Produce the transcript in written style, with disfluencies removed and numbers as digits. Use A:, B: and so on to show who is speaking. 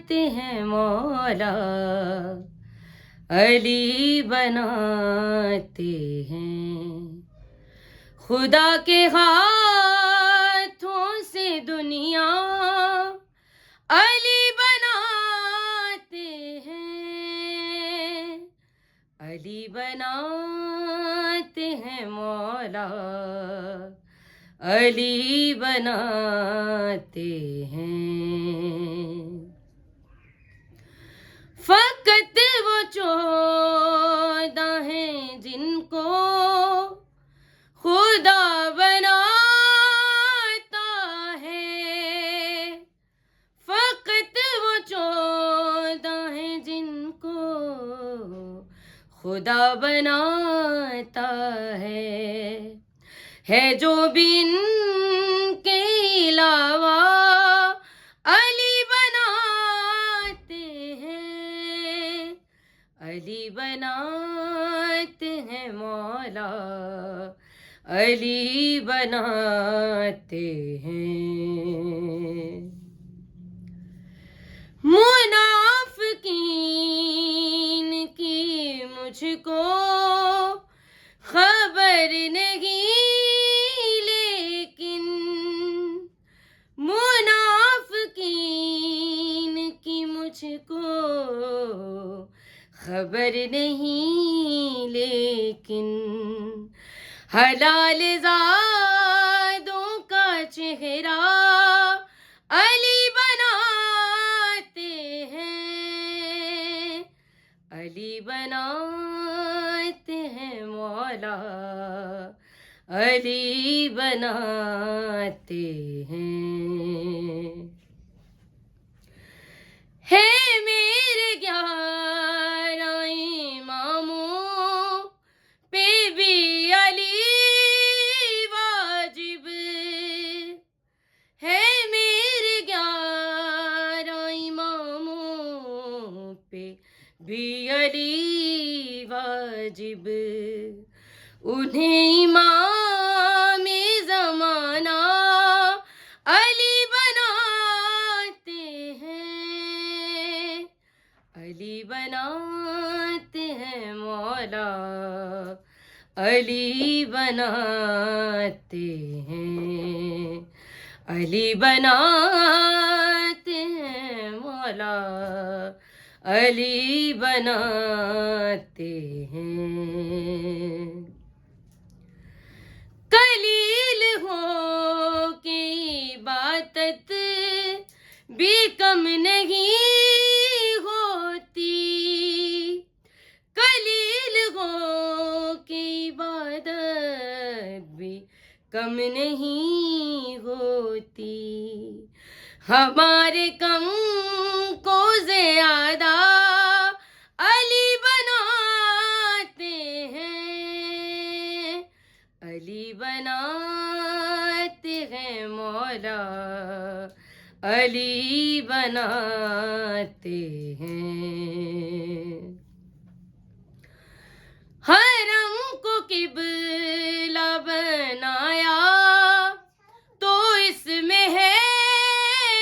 A: बनाते हैं मौला, अली बनाते हैं। खुदा के हाथों से दुनिया अली बनाते हैं, अली बनाते हैं मौला, अली बनाते हैं। फकत वो 14 हैं जिनको खुदा बनाता है, फकत वो 14 हैं जिनको खुदा बनाता है जो भी इनके अलावा अली बनाते हैं, अली बनाते हैं मौला, अली बनाते हैं। मुनाफिकीन की मुझको खबर नहीं, लेकिन मुनाफिकीन की मुझको खबर नहीं, लेकिन हलाल ज़ादों का चेहरा अली बनाते हैं, अली बनाते हैं मौला, अली बनाते हैं। है मेरे 11 इमामों पे भी अली वाजिब, है मेरे 11 इमामों पे भी अली वाजिब। उन्हें इमाम ज़माना अली बनाते हैं, अली बनाते हैं मौला, अली बनाते हैं, अली बनाते हैं मौला, अली बनाते हैं। कलील हो के इबादत भी कम नहीं होती, कलील हो के इबादत भी कम नहीं होती। हमारे कम को ज़्यादा अली बनाते हैं, अली बनाते हैं मौला, अली बनाते हैं।